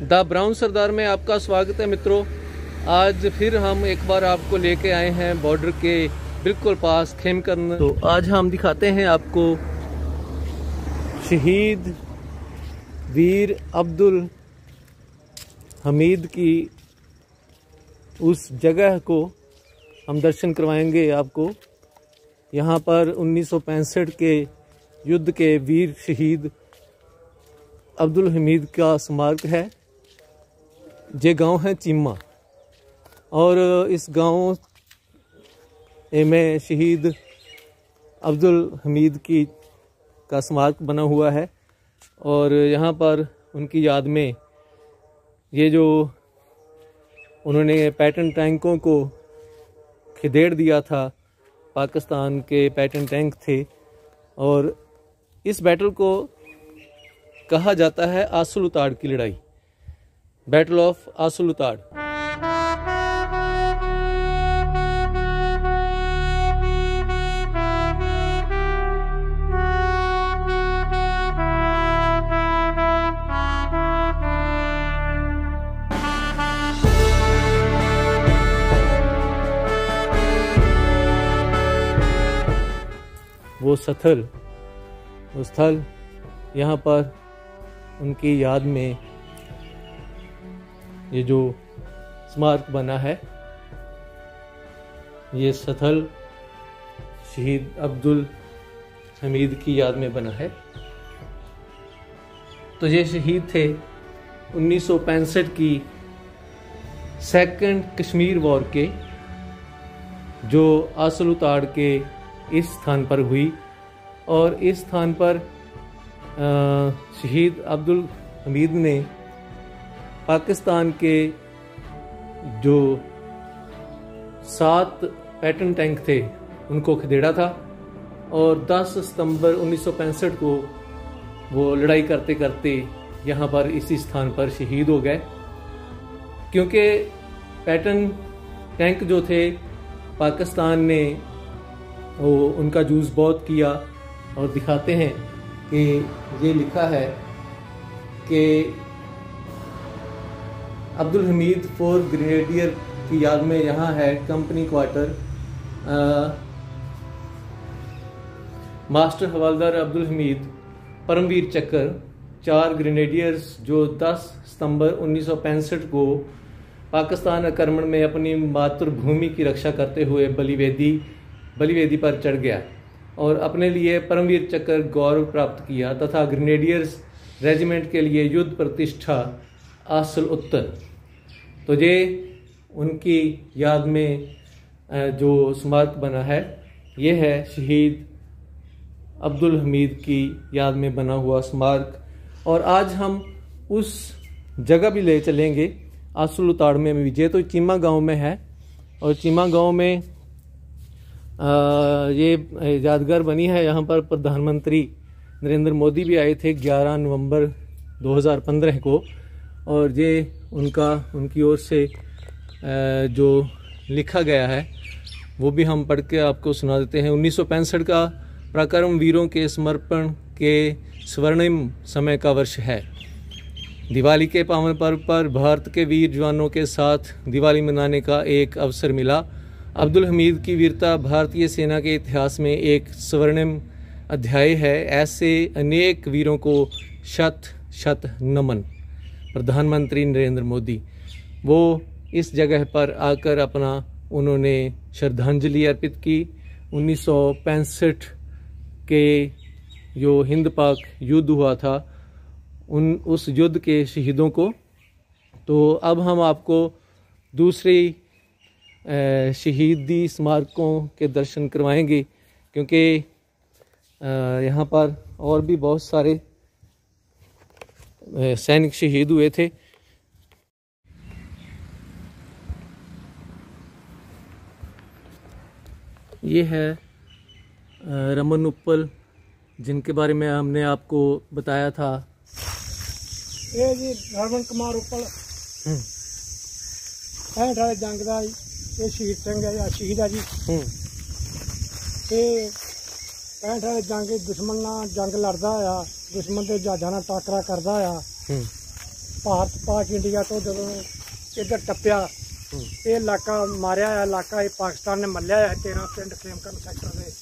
The brown सरदार में आपका स्वागत है मित्रों। आज फिर हम एक बार आपको लेके आए हैं बॉर्डर के बिल्कुल पास खेमकरन। तो आज हम दिखाते हैं आपको शहीद वीर अब्दुल हमीद की उस जगह को हम दर्शन करवाएंगे आपको। यहाँ पर 1965 के युद्ध के वीर शहीद अब्दुल हमीद का स्मारक है। ये गांव है चीमा और इस गांव में शहीद अब्दुल हमीद की का स्मारक बना हुआ है और यहाँ पर उनकी याद में ये जो उन्होंने पैटर्न टैंकों को खदेड़ दिया था, पाकिस्तान के पैटर्न टैंक थे, और इस बैटल को कहा जाता है आसुलुताड़ की लड़ाई, बैटल ऑफ आसुलुताड़। वो स्थल यहाँ पर उनकी याद में ये जो स्मारक बना है, ये स्थल शहीद अब्दुल हमीद की याद में बना है। तो ये शहीद थे 1965 की सेकंड कश्मीर वॉर के, जो आसुलुताड़ के इस स्थान पर हुई। और इस स्थान पर शहीद अब्दुल हमीद ने पाकिस्तान के जो 7 पैटर्न टैंक थे उनको खदेड़ा था और 10 सितंबर 1965 को वो लड़ाई करते करते यहाँ पर इसी स्थान पर शहीद हो गए। क्योंकि पैटर्न टैंक जो थे, पाकिस्तान ने वो उनका यूज़ बहुत किया। और दिखाते हैं कि ये लिखा है कि अब्दुल हमीद 4 ग्रेनेडियर की याद में यहाँ है कंपनी क्वार्टर। मास्टर हवालदार अब्दुल हमीद परमवीर चक्र 4 ग्रेनेडियर्स जो 10 सितंबर 1965 को पाकिस्तान आक्रमण में अपनी मातृभूमि की रक्षा करते हुए बलिवेदी पर चढ़ गया और अपने लिए परमवीर चक्र गौरव प्राप्त किया तथा ग्रेनेडियर्स रेजिमेंट के लिए युद्ध प्रतिष्ठा हासिल उत्तर। तो ये उनकी याद में जो स्मारक बना है, ये है शहीद अब्दुल हमीद की याद में बना हुआ स्मारक। और आज हम उस जगह भी ले चलेंगे आसुलुताड़ में भी। ये तो चीमा गांव में है और चीमा गांव में ये यादगार बनी है। यहाँ पर प्रधानमंत्री नरेंद्र मोदी भी आए थे 11 नवंबर 2015 को, और ये उनकी ओर से जो लिखा गया है वो भी हम पढ़ के आपको सुना देते हैं। 1965 का पराक्रम वीरों के समर्पण के स्वर्णिम समय का वर्ष है। दिवाली के पावन पर्व पर भारत के वीर जवानों के साथ दिवाली मनाने का एक अवसर मिला। अब्दुल हमीद की वीरता भारतीय सेना के इतिहास में एक स्वर्णिम अध्याय है। ऐसे अनेक वीरों को शत शत नमन। प्रधानमंत्री नरेंद्र मोदी वो इस जगह पर आकर उन्होंने श्रद्धांजलि अर्पित की। 1965 के जो हिंद पाक युद्ध हुआ था, उस युद्ध के शहीदों को। तो अब हम आपको दूसरी शहीदी स्मारकों के दर्शन करवाएंगे, क्योंकि यहाँ पर और भी बहुत सारे सैनिक शहीद हुए थे। ये है रमन उपल, जिनके बारे में हमने आपको बताया था। ये जी रमन कुमार उपल 65 वाले जंग का ये शहीद सिंह है, शहीद है जी। ते 65 वाले जंग दुश्मन नाल जंग लड़दा होया, दुश्मन के जहाज़ां नाल टाकरा करदा होया ਭਾਰਤ ਪਾਕ ਇੰਡੀਆ ਤੋਂ ਜਦੋਂ ਇੱਧਰ ਟੱਪਿਆ ਇਹ ਇਲਾਕਾ ਮਾਰਿਆ ਹੋਇਆ ਇਲਾਕਾ ਇਹ ਪਾਕਿਸਤਾਨ ਨੇ ਮੱਲਿਆ ਹੈ 13 ਪਿੰਡ ਖੇਮਕਰਨ ਸੈਕਟਰ ਦੇ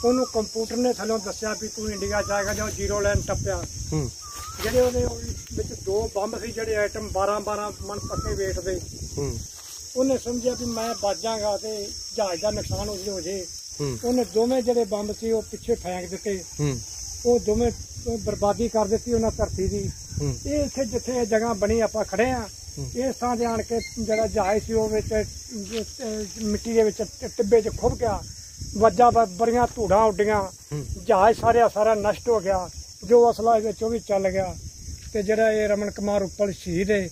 ਉਹਨੂੰ ਕੰਪਿਊਟਰ ਨੇ ਥੱਲੋਂ ਦੱਸਿਆ ਵੀ ਤੂੰ ਇੰਡੀਆ ਜਾਏਗਾ ਜਦੋਂ ਜ਼ੀਰੋ ਲਾਈਨ ਟੱਪਿਆ ਜਿਹੜੇ ਉਹਦੇ ਵਿੱਚ 2 ਬੰਬ ਸੀ ਜਿਹੜੇ ਆਈਟਮ 12 ਮਣ ਪੱਕੇ ਵੇਟ ਦੇ ਉਹਨੇ ਸਮਝਿਆ ਵੀ ਮੈਂ ਬਚ ਜਾਗਾ ਤੇ ਜਹਾਜ਼ ਦਾ ਨੁਕਸਾਨ ਹੋ ਜੇ ਉਹਨੇ ਦੋਵੇਂ ਜਿਹੜੇ ਬੰਬ ਸੀ ਉਹ ਪਿੱਛੇ ਫੈਂਕ ਦਿੱਤੇ ਉਹ ਦੋਵੇਂ ਬਰਬਾਦੀ ਕਰ ਦਿੱਤੀ ਉਹਨਾਂ ਧਰਤੀ ਦੀ ਇਹ ਇੱਥੇ ਜਿੱਥੇ ਇਹ ਜਗ੍ਹਾ ਬਣੀ ਆਪਾਂ ਖੜੇ ਆ ਇਸ ਥਾਂ ਤੇ ਆਣ ਕੇ ਜਿਹੜਾ ਜਹਾਜ਼ ਸੀ ਉਹ ਵਿੱਚ ਮਿੱਟੀ ਦੇ ਵਿੱਚ ਟਿੱਬੇ 'ਚ ਖੁੱਭ ਗਿਆ ਵੱਜਾ ਬੜੀਆਂ ਧੂੜਾਂ ਉੱਡੀਆਂ ਜਹਾਜ਼ ਸਾਰਾ ਨਸ਼ਟ ਹੋ ਗਿਆ ਜੋ ਅਸਲਾ ਵਿੱਚ ਉਹ ਵੀ ਚੱਲ ਗਿਆ ਤੇ ਜਿਹੜਾ ਇਹ ਰਮਨ कुमार ਉੱਪਲ ਸ਼ਹੀਦ ਹੈ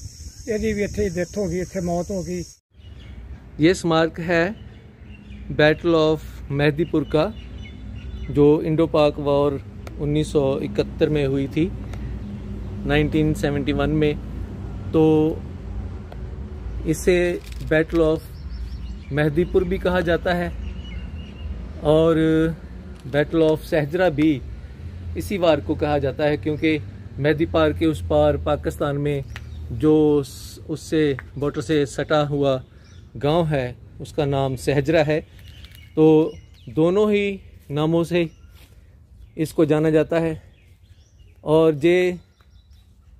ਇਹਦੀ ਵੀ ਇੱਥੇ ਡੈਥ ਹੋ ਗਈ ਇੱਥੇ ਮੌਤ ਹੋ गई। ये स्मारक है बैटल ऑफ मेहदीपुर का जो इंडो पाक वॉर 1971 में हुई थी 1971 में। तो इसे बैटल ऑफ मेहदीपुर भी कहा जाता है और बैटल ऑफ सहजरा भी इसी वार को कहा जाता है क्योंकि मेहदी पार के उस पार पाकिस्तान में जो उससे बॉर्डर से सटा हुआ गांव है उसका नाम सहजरा है। तो दोनों ही नामों से इसको जाना जाता है। और ये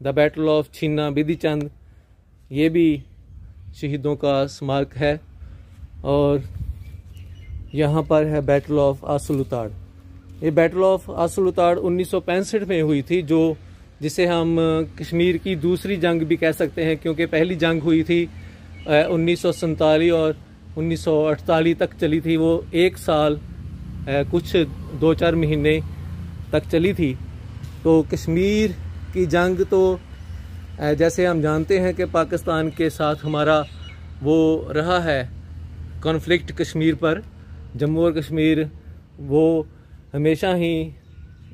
द बैटल ऑफ छीना बिधि चंद ये भी शहीदों का स्मारक है। और यहाँ पर है बैटल ऑफ आसुलुताड़। ये बैटल ऑफ आसुलुताड़ 1965 में हुई थी जो जिसे हम कश्मीर की दूसरी जंग भी कह सकते हैं क्योंकि पहली जंग हुई थी 1947 और 1948 तक चली थी। वो 1 साल कुछ 2-4 महीने तक चली थी। तो कश्मीर की जंग तो जैसे हम जानते हैं कि पाकिस्तान के साथ हमारा वो रहा है कॉन्फ्लिक्ट कश्मीर पर, जम्मू और कश्मीर वो हमेशा ही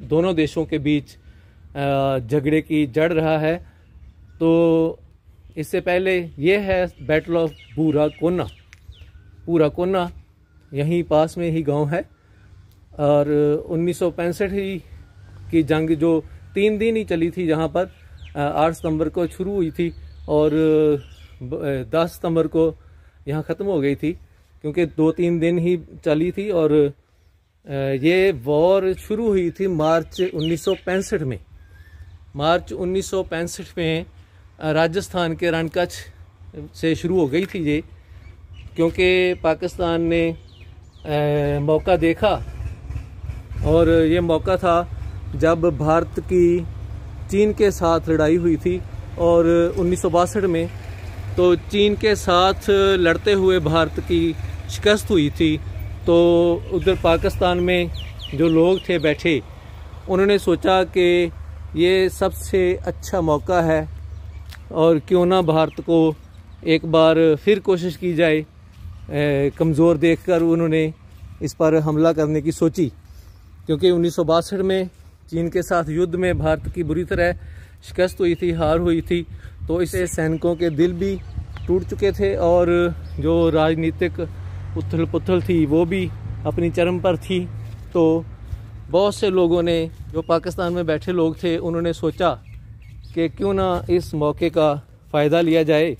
दोनों देशों के बीच झगड़े की जड़ रहा है। तो इससे पहले ये है बैटल ऑफ पूरा कोना यहीं पास में ही गांव है। और 1965 की जंग जो 3 दिन ही चली थी जहां पर 8 सितंबर को शुरू हुई थी और 10 सितंबर को यहाँ ख़त्म हो गई थी क्योंकि 2-3 दिन ही चली थी। और ये वॉर शुरू हुई थी मार्च 1965 में। मार्च 1965 में राजस्थान के रणकच्छ से शुरू हो गई थी ये क्योंकि पाकिस्तान ने मौका देखा और ये मौका था जब भारत की चीन के साथ लड़ाई हुई थी। और 1962 में तो चीन के साथ लड़ते हुए भारत की शिकस्त हुई थी। तो उधर पाकिस्तान में जो लोग थे बैठे उन्होंने सोचा कि ये सबसे अच्छा मौका है और क्यों ना भारत को एक बार फिर कोशिश की जाए। कमज़ोर देखकर उन्होंने इस पर हमला करने की सोची क्योंकि 1962 में चीन के साथ युद्ध में भारत की बुरी तरह शिकस्त हुई थी, हार हुई थी। तो इससे सैनिकों के दिल भी टूट चुके थे और जो राजनीतिक उथल पुथल थी वो भी अपनी चरम पर थी। तो बहुत से लोगों ने जो पाकिस्तान में बैठे लोग थे उन्होंने सोचा कि क्यों ना इस मौके का फ़ायदा लिया जाए।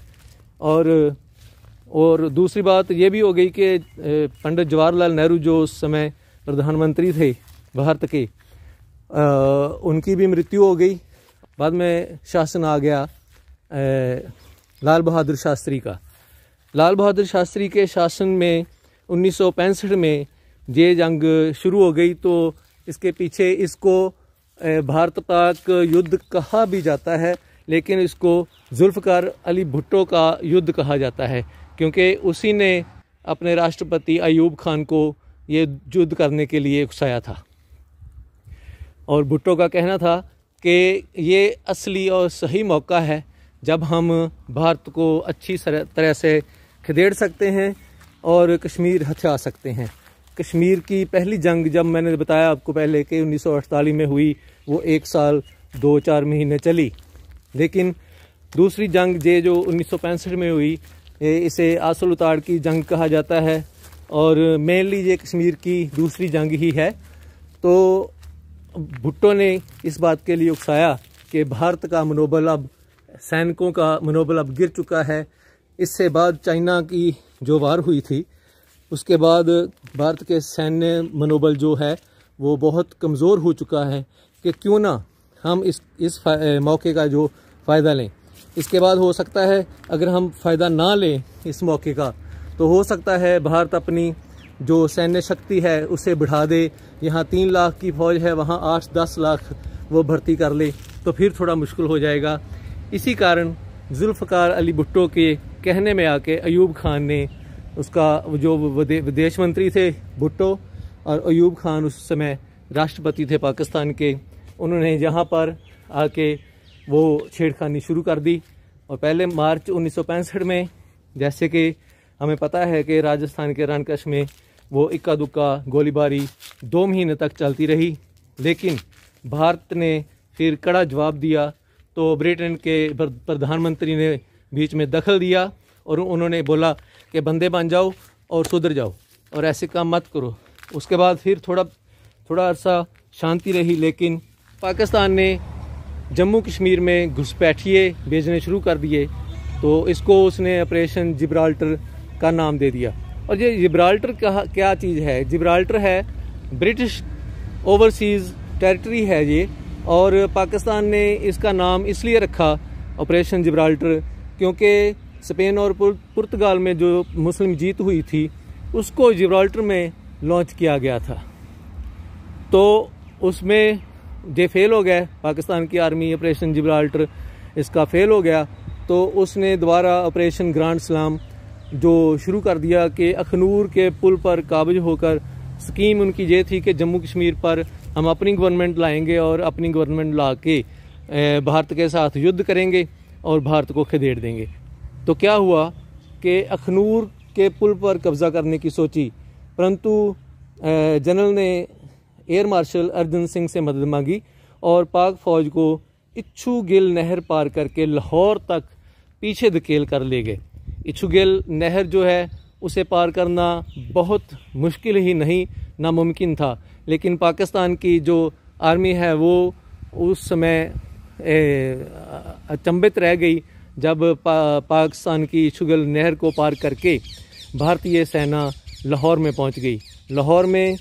और दूसरी बात ये भी हो गई कि पंडित जवाहरलाल नेहरू जो उस समय प्रधानमंत्री थे भारत के उनकी भी मृत्यु हो गई। बाद में शासन आ गया लाल बहादुर शास्त्री का। लाल बहादुर शास्त्री के शासन में 1965 में ये जंग शुरू हो गई। तो इसके पीछे इसको भारत पाक युद्ध कहा भी जाता है लेकिन इसको जुल्फ़िकार अली भुट्टो का युद्ध कहा जाता है क्योंकि उसी ने अपने राष्ट्रपति अयूब खान को ये युद्ध करने के लिए उकसाया था। और भुट्टो का कहना था कि ये असली और सही मौका है जब हम भारत को अच्छी तरह से खदेड़ सकते हैं और कश्मीर हथिया सकते हैं। कश्मीर की पहली जंग जब मैंने बताया आपको पहले कि 1948 में हुई वो 1 साल 2-4 महीने चली। लेकिन दूसरी जंग ये जो 1965 में हुई इसे आसुलुताड़ की जंग कहा जाता है और मेनली ये कश्मीर की दूसरी जंग ही है। तो भुट्टो ने इस बात के लिए उकसाया कि भारत का मनोबल अब सैनिकों का मनोबल अब गिर चुका है। इससे बाद चाइना की जो वार हुई थी उसके बाद भारत के सैन्य मनोबल जो है वो बहुत कमज़ोर हो चुका है कि क्यों ना हम इस मौके का जो फ़ायदा लें। इसके बाद हो सकता है अगर हम फ़ायदा ना लें इस मौके का तो हो सकता है भारत अपनी जो सैन्य शक्ति है उसे बढ़ा दे। यहाँ 3 लाख की फ़ौज है, वहाँ 8-10 लाख वो भर्ती कर ले तो फिर थोड़ा मुश्किल हो जाएगा। इसी कारण जुल्फ़िकार अली भुट्टो के कहने में आके अयूब खान ने, उसका जो विदेश मंत्री थे भुट्टो, और अयूब खान उस समय राष्ट्रपति थे पाकिस्तान के, उन्होंने यहाँ पर आके वो छेड़खानी शुरू कर दी। और पहले मार्च 1965 में, जैसे कि हमें पता है कि राजस्थान के रणकश में वो इक्का दुक्का गोलीबारी 2 महीने तक चलती रही, लेकिन भारत ने फिर कड़ा जवाब दिया। तो ब्रिटेन के प्रधानमंत्री ने बीच में दखल दिया और उन्होंने बोला कि बंदे बन जाओ और सुधर जाओ और ऐसे काम मत करो। उसके बाद फिर थोड़ा अरसा शांति रही, लेकिन पाकिस्तान ने जम्मू कश्मीर में घुसपैठिए भेजने शुरू कर दिए। तो इसको उसने ऑपरेशन जिब्राल्टर का नाम दे दिया। और ये जिब्राल्टर क्या चीज़ है? जिब्राल्टर है ब्रिटिश ओवरसीज़ टेरिटरी है ये, और पाकिस्तान ने इसका नाम इसलिए रखा ऑपरेशन जिब्राल्टर क्योंकि स्पेन और पुर्तगाल में जो मुस्लिम जीत हुई थी उसको जिब्राल्टर में लॉन्च किया गया था। तो उसमें ये फेल हो गया, पाकिस्तान की आर्मी ऑपरेशन जिब्राल्टर इसका फेल हो गया। तो उसने दोबारा ऑपरेशन ग्रांड सलाम जो शुरू कर दिया कि अखनूर के पुल पर काबिज होकर, स्कीम उनकी ये थी कि जम्मू कश्मीर पर हम अपनी गवर्नमेंट लाएंगे और अपनी गवर्नमेंट ला के भारत के साथ युद्ध करेंगे और भारत को खदेड़ देंगे। तो क्या हुआ कि अखनूर के पुल पर कब्ज़ा करने की सोची, परंतु जनरल ने एयर मार्शल अर्जन सिंह से मदद मांगी और पाक फ़ौज को इच्छू गिल नहर पार करके लाहौर तक पीछे धकेल कर ले गए। इच्छू गिल नहर जो है उसे पार करना बहुत मुश्किल ही नहीं, नामुमकिन था, लेकिन पाकिस्तान की जो आर्मी है वो उस समय अचंभित रह गई जब पाकिस्तान की इच्छू गिल नहर को पार करके भारतीय सेना लाहौर में पहुंच गई। लाहौर में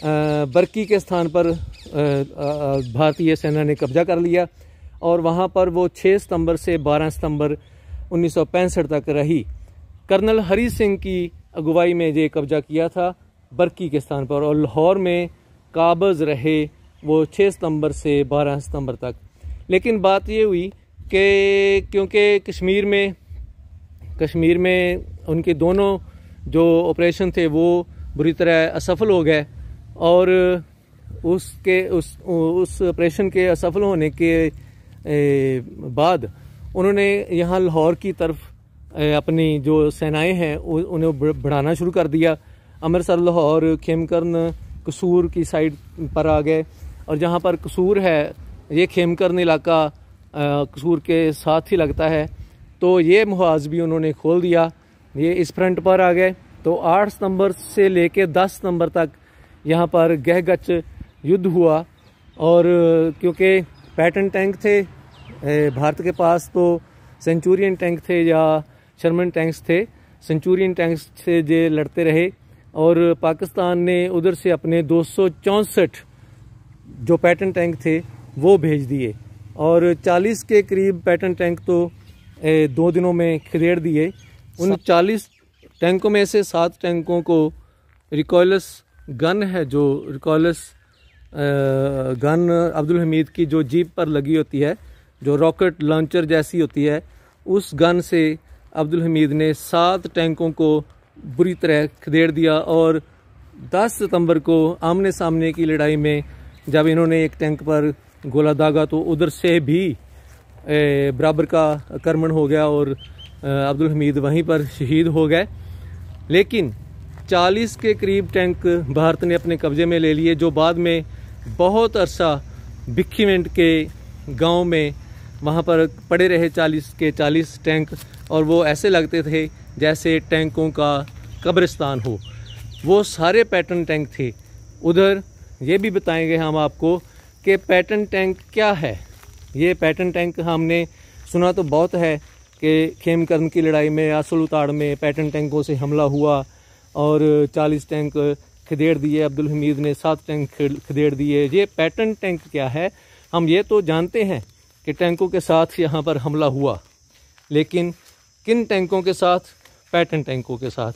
बरकी के स्थान पर भारतीय सेना ने कब्जा कर लिया और वहां पर वो 6 सितंबर से 12 सितंबर 1965 तक रही। कर्नल हरी सिंह की अगुवाई में ये कब्जा किया था बरकी के स्थान पर, और लाहौर में काबज़ रहे वो 6 सितंबर से 12 सितंबर तक। लेकिन बात ये हुई कि क्योंकि कश्मीर में उनके दोनों जो ऑपरेशन थे वो बुरी तरह असफल हो गए, और उस ऑपरेशन के असफल होने के बाद उन्होंने यहाँ लाहौर की तरफ अपनी जो सेनाएं हैं उन्हें बढ़ाना शुरू कर दिया। अमृतसर, लाहौर, खेमकरन, कसूर की साइड पर आ गए, और जहाँ पर कसूर है ये खेमकरन इलाका कसूर के साथ ही लगता है, तो ये मुहाज भी उन्होंने खोल दिया, ये इस फ्रंट पर आ गए। तो 8 सितंबर से लेके 10 सितंबर तक यहाँ पर गहगच युद्ध हुआ, और क्योंकि पैटर्न टैंक थे भारत के पास, तो सेंचुरियन टैंक थे या शर्मन टैंक्स थे, सेंचुरियन टैंक्स से ये लड़ते रहे, और पाकिस्तान ने उधर से अपने 264 जो पैटर्न टैंक थे वो भेज दिए, और 40 के करीब पैटर्न टैंक तो 2 दिनों में खदेड़ दिए। उन 40 टैंकों में से 7 टैंकों को रिकॉयलस गन है, जो रिकॉयलस गन अब्दुल हमीद की जो जीप पर लगी होती है, जो रॉकेट लॉन्चर जैसी होती है, उस गन से अब्दुल हमीद ने 7 टैंकों को बुरी तरह खदेड़ दिया। और 10 सितंबर को आमने सामने की लड़ाई में जब इन्होंने एक टैंक पर गोला दागा तो उधर से भी बराबर का आक्रमण हो गया और अब्दुल हमीद वहीं पर शहीद हो गए। लेकिन 40 के करीब टैंक भारत ने अपने कब्जे में ले लिए, जो बाद में बहुत अरसा भिक्खीवेंट के गांव में वहां पर पड़े रहे 40 के 40 टैंक, और वो ऐसे लगते थे जैसे टैंकों का कब्रिस्तान हो। वो सारे पैटर्न टैंक थे। उधर ये भी बताएंगे हम आपको कि पैटर्न टैंक क्या है। ये पैटर्न टैंक हमने सुना तो बहुत है कि खेमकरण की लड़ाई में, आसलूताड़ में पैटर्न टैंकों से हमला हुआ और 40 टैंक खदेड़ दिए। अब्दुल हमीद ने 7 टैंक खदेड़ दिए। ये पैटर्न टैंक क्या है, हम ये तो जानते हैं कि टैंकों के साथ यहाँ पर हमला हुआ, लेकिन किन टैंकों के साथ? पैटर्न टैंकों के साथ।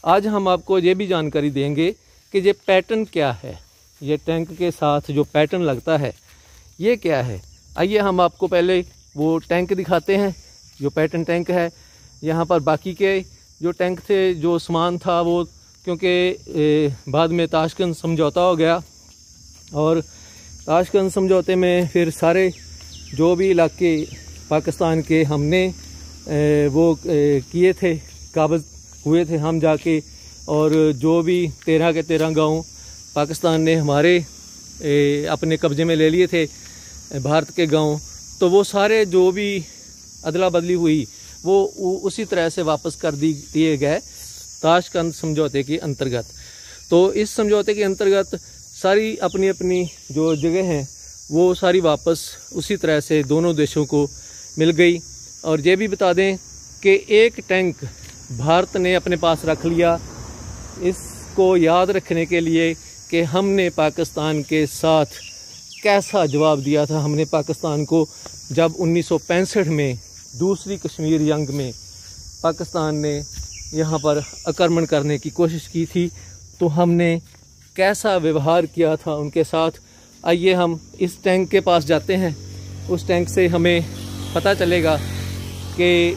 आज हम आपको ये भी जानकारी देंगे कि ये पैटर्न क्या है, ये टैंक के साथ जो पैटर्न लगता है ये क्या है। आइए हम आपको पहले वो टैंक दिखाते हैं जो पैटर्न टैंक है। यहाँ पर बाकी के जो टैंक थे, जो सामान था, वो क्योंकि बाद में ताशकंद समझौता हो गया और ताशकंद समझौते में फिर सारे जो भी इलाके पाकिस्तान के हमने वो किए थे, काबिज हुए थे हम जाके, और जो भी 13 के 13 गांव पाकिस्तान ने हमारे अपने कब्जे में ले लिए थे, भारत के गांव, तो वो सारे जो भी अदला बदली हुई वो उसी तरह से वापस कर दिए गए ताशकंद समझौते के अंतर्गत। तो इस समझौते के अंतर्गत सारी अपनी अपनी जो जगह हैं वो सारी वापस उसी तरह से दोनों देशों को मिल गई। और ये भी बता दें कि एक टैंक भारत ने अपने पास रख लिया, इसको याद रखने के लिए कि हमने पाकिस्तान के साथ कैसा जवाब दिया था। हमने पाकिस्तान को जब 1965 में दूसरी कश्मीर जंग में पाकिस्तान ने यहाँ पर आक्रमण करने की कोशिश की थी, तो हमने कैसा व्यवहार किया था उनके साथ। आइए हम इस टैंक के पास जाते हैं, उस टैंक से हमें पता चलेगा कि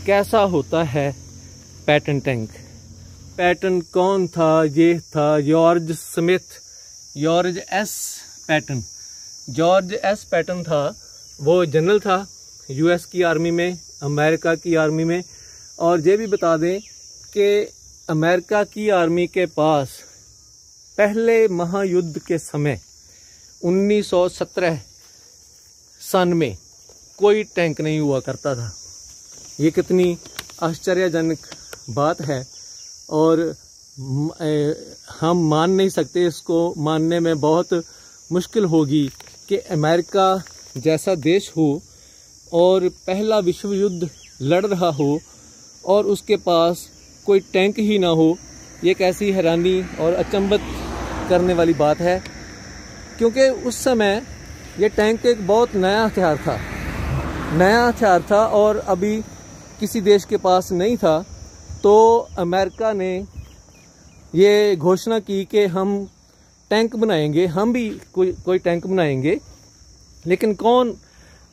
कैसा होता है पैटर्न टैंक। पैटर्न कौन था? ये था George Smith, George S pattern. George S pattern था, वो जनरल था यूएस की आर्मी में, अमेरिका की आर्मी में। और ये भी बता दें कि अमेरिका की आर्मी के पास पहले महायुद्ध के समय 1917 सन में कोई टैंक नहीं हुआ करता था। ये कितनी आश्चर्यजनक बात है और हम मान नहीं सकते, इसको मानने में बहुत मुश्किल होगी कि अमेरिका जैसा देश हो और पहला विश्व युद्ध लड़ रहा हो और उसके पास कोई टैंक ही ना हो। ये कैसी हैरानी और अचंभित करने वाली बात है, क्योंकि उस समय ये टैंक एक बहुत नया हथियार था और अभी किसी देश के पास नहीं था। तो अमेरिका ने ये घोषणा की कि हम टैंक बनाएंगे, हम भी कोई टैंक बनाएंगे, लेकिन कौन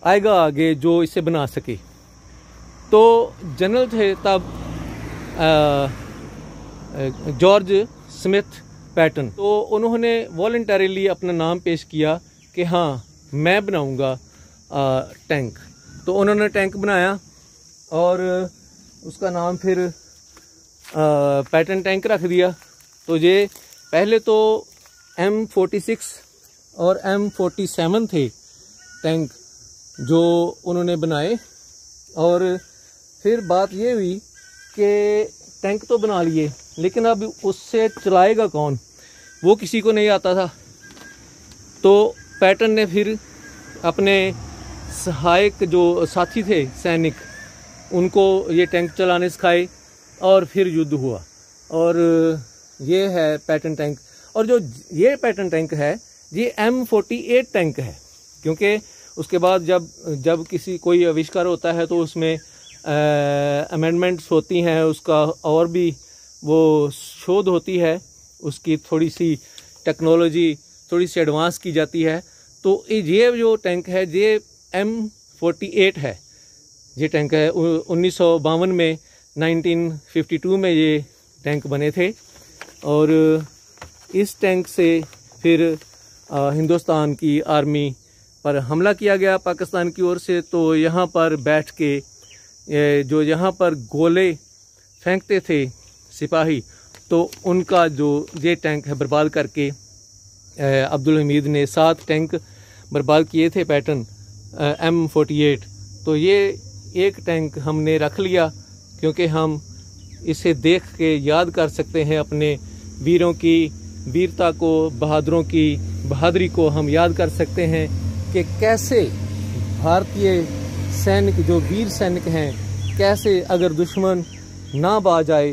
आएगा आगे जो इसे बना सके। तो जनरल थे तब जॉर्ज स्मिथ पैटर्न, तो उन्होंने वॉलंटरीली अपना नाम पेश किया कि हाँ मैं बनाऊंगा टैंक। तो उन्होंने टैंक बनाया और उसका नाम फिर पैटर्न टैंक रख दिया। तो ये पहले तो M46 और M47 थे टैंक जो उन्होंने बनाए, और फिर बात ये हुई कि टैंक तो बना लिए, लेकिन अब उससे चलाएगा कौन, वो किसी को नहीं आता था। तो पैटर्न ने फिर अपने सहायक जो साथी थे सैनिक, उनको ये टैंक चलाने सिखाए और फिर युद्ध हुआ। और ये है पैटर्न टैंक। और जो ये पैटर्न टैंक है ये M48 टैंक है, क्योंकि उसके बाद जब कोई आविष्कार होता है तो उसमें अमेंडमेंट्स होती हैं, उसका और भी वो शोध होती है, उसकी थोड़ी सी टेक्नोलॉजी थोड़ी सी एडवांस की जाती है। तो ये जो टैंक है ये M48 है। ये टैंक है 1952 में, 1952 में ये टैंक बने थे। और इस टैंक से फिर हिंदुस्तान की आर्मी पर हमला किया गया पाकिस्तान की ओर से। तो यहाँ पर बैठ के जो यहाँ पर गोले फेंकते थे सिपाही, तो उनका जो ये टैंक है बर्बाद करके अब्दुल हमीद ने 7 टैंक बर्बाद किए थे पैटर्न M48। तो ये एक टैंक हमने रख लिया क्योंकि हम इसे देख के याद कर सकते हैं, अपने वीरों की वीरता को, बहादुरों की बहादुरी को हम याद कर सकते हैं कि कैसे भारतीय सैनिक जो वीर सैनिक हैं, कैसे अगर दुश्मन ना बाज आए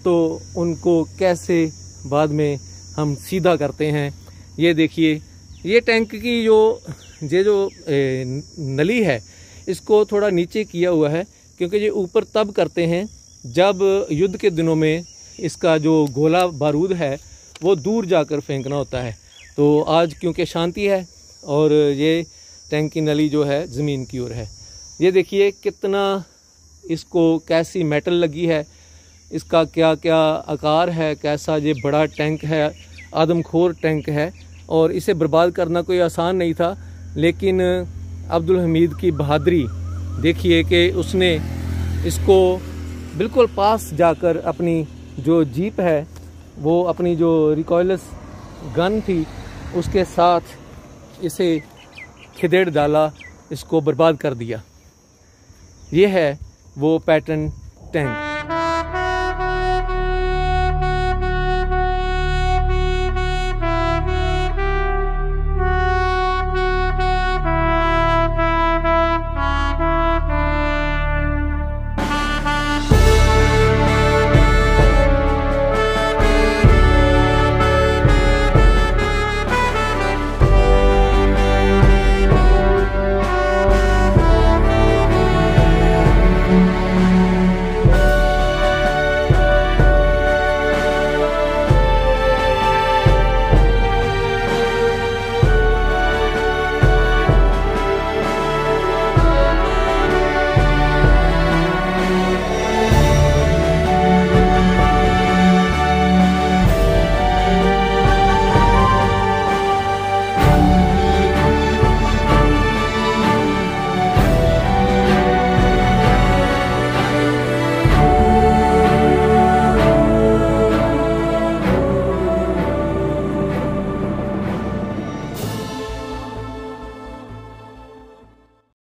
तो उनको कैसे बाद में हम सीधा करते हैं। ये देखिए, ये टैंक की जो नली है इसको थोड़ा नीचे किया हुआ है, क्योंकि ये ऊपर तब करते हैं जब युद्ध के दिनों में इसका जो गोला बारूद है वो दूर जाकर फेंकना होता है। तो आज क्योंकि शांति है और ये टैंक की नली जो है ज़मीन की ओर है। ये देखिए कितना इसको कैसी मेटल लगी है, इसका क्या क्या आकार है, कैसा ये बड़ा टैंक है, आदमखोर टैंक है और इसे बर्बाद करना कोई आसान नहीं था। लेकिन अब्दुल हमीद की बहादुरी देखिए कि उसने इसको बिल्कुल पास जाकर अपनी जो जीप है वो अपनी जो रिकॉयलस गन थी उसके साथ इसे खिदेड़ डाला, इसको बर्बाद कर दिया। ये है वो पैटर्न टैंक।